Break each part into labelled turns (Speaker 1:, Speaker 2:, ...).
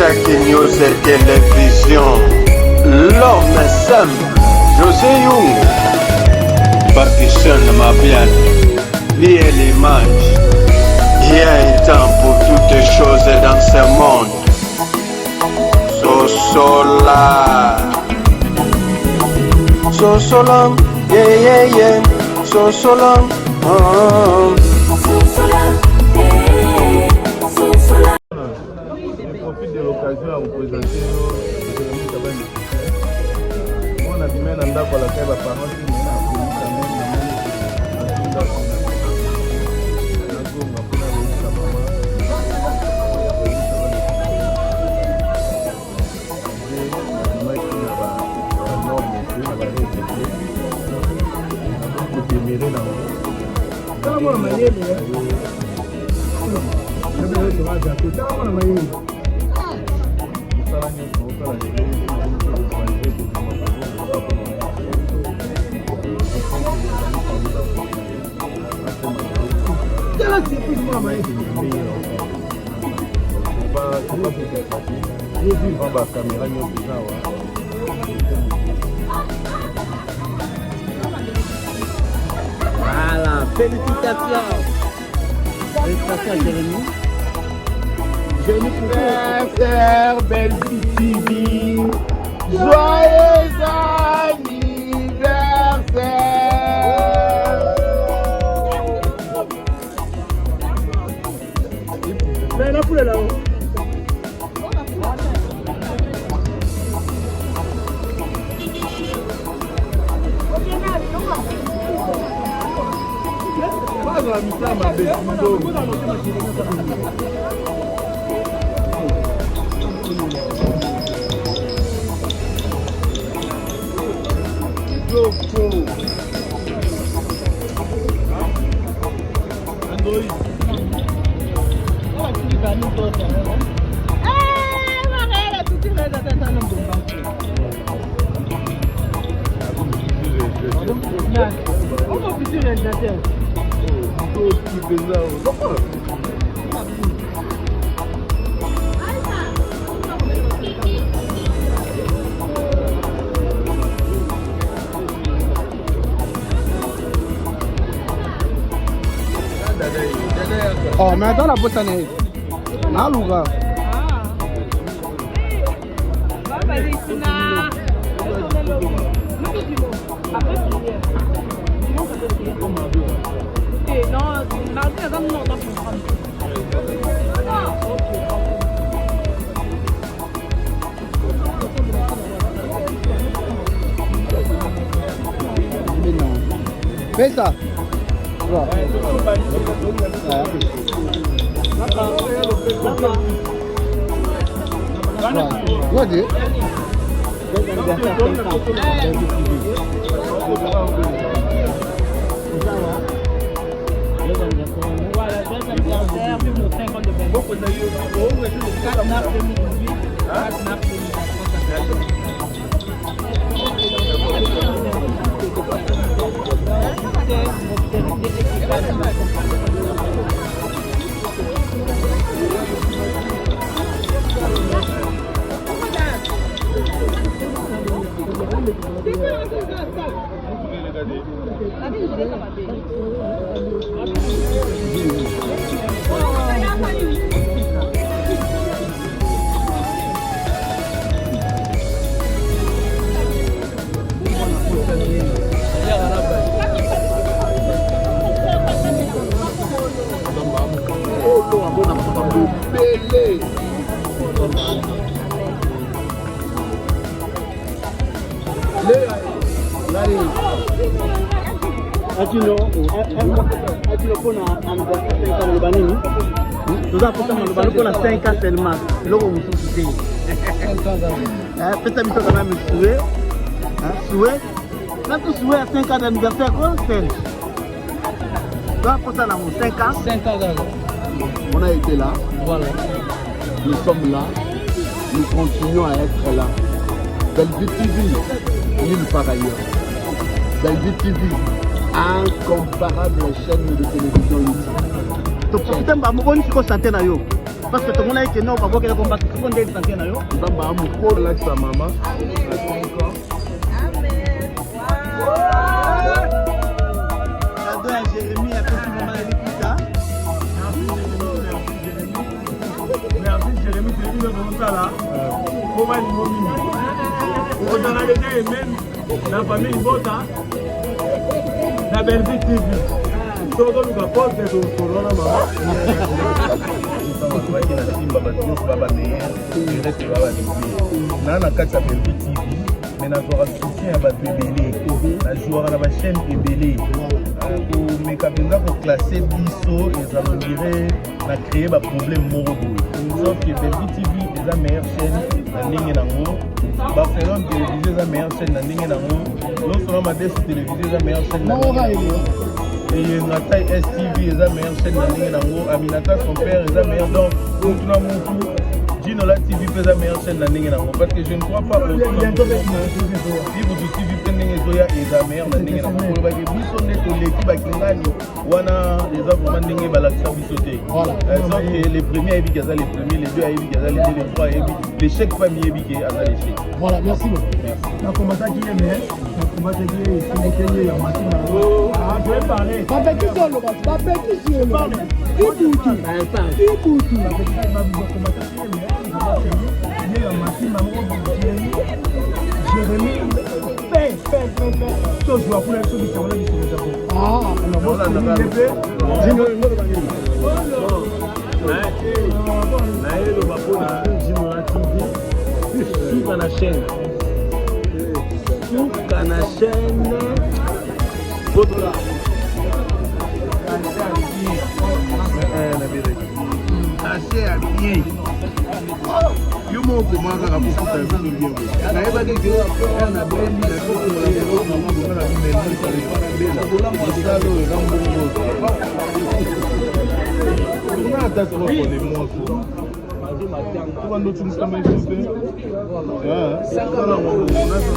Speaker 1: Chaque news et télévision, l'homme est simple, José Young. Partition ma bien, vie et l'image. Il y a un temps pour toutes les choses dans ce monde. Sosola, Sosolam, yeah yeah yeah, Sosolam, oh.
Speaker 2: De l'occasion à vous présenter on a du même endroit pour la faire la parole
Speaker 3: Voilà, félicitations. Félicitations à Jérémy.
Speaker 2: Frère Belgi TV, joyeux anniversaire.
Speaker 3: Mais la poule est là-haut.
Speaker 4: Oh, mais dans la boîte à neige. Là, l'ouga. Fais ça.
Speaker 3: D'anniversaire,
Speaker 4: On a été là,
Speaker 3: voilà.
Speaker 4: nous sommes là, nous continuons à être là. Belgi TV, nulle part ailleurs. Belgi TV, incomparable chaîne de télévision ici.
Speaker 3: parce que tout le monde a été non, quand il a combattu, tout le monde a été tanké.
Speaker 2: Ndamba amour là sa maman.
Speaker 3: Cadeau à Jérémy, à petit moment à l'écoute.
Speaker 2: Merci Jérémy, c'est lui le ça là. Comment il m'a mis? On a les même la famille Bota. La Belgique TV. Todo le rapport de Corona maman. Nana kati ya Belgique TV mais nazwaka soutien ya bato ebele nazwaka na bachaîne ebele komeka mpenza koklasse biso ezalondire na créer baproblème moko boye sauf que Belgique TV eza meilleure chaîne na ndenge nango bafélon télévisé eza meilleure chaîne na ndenge nango non seulement madesi télévisé eza meilleure chaîne na eyenga tai STV eza meilleure chaîne na ndenge nango Aminata son père eza meilleur donc mutu na mutu Gino la TV fait la meilleure chaîne de la parce que je ne crois pas au si vous TV pendant Zoya et la meilleure de la pour que biso net l'équipe avec wana les autres mandingue balaksa bisoté donc les premiers à Ibiza les premiers les deux à Ibiza les deux les trois à Ibiza les chèques famille Ibiza à les chèques.
Speaker 3: Voilà, merci beaucoup.
Speaker 2: Na combattant qui est meilleur, na combattant qui est Timothée ya Matina. Ah, je vais parler.
Speaker 3: Papa qui sont le bas, papa qui sont le bas. Ibutu. Ibutu.
Speaker 2: Yo mo ko maka ka kufuta yo no biengo. Na eba ke yo na bendi na ko na yo na mo na na bendi sa le para bela. Bola mo salo e ga mbongo. Una ta so ko le mo. Quando tu está mais bem. Ah, sacana mo na so.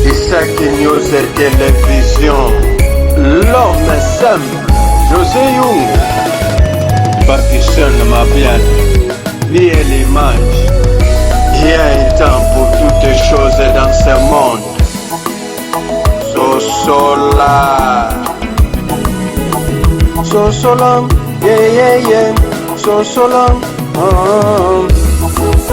Speaker 1: Isaac News Télévision, l'homme simple, José Young, Pakistan Mabian. vie et l'image. Il y a un temps pour toutes choses dans ce monde. Sosola, Sosola, yeah, yeah, yeah, Sosola,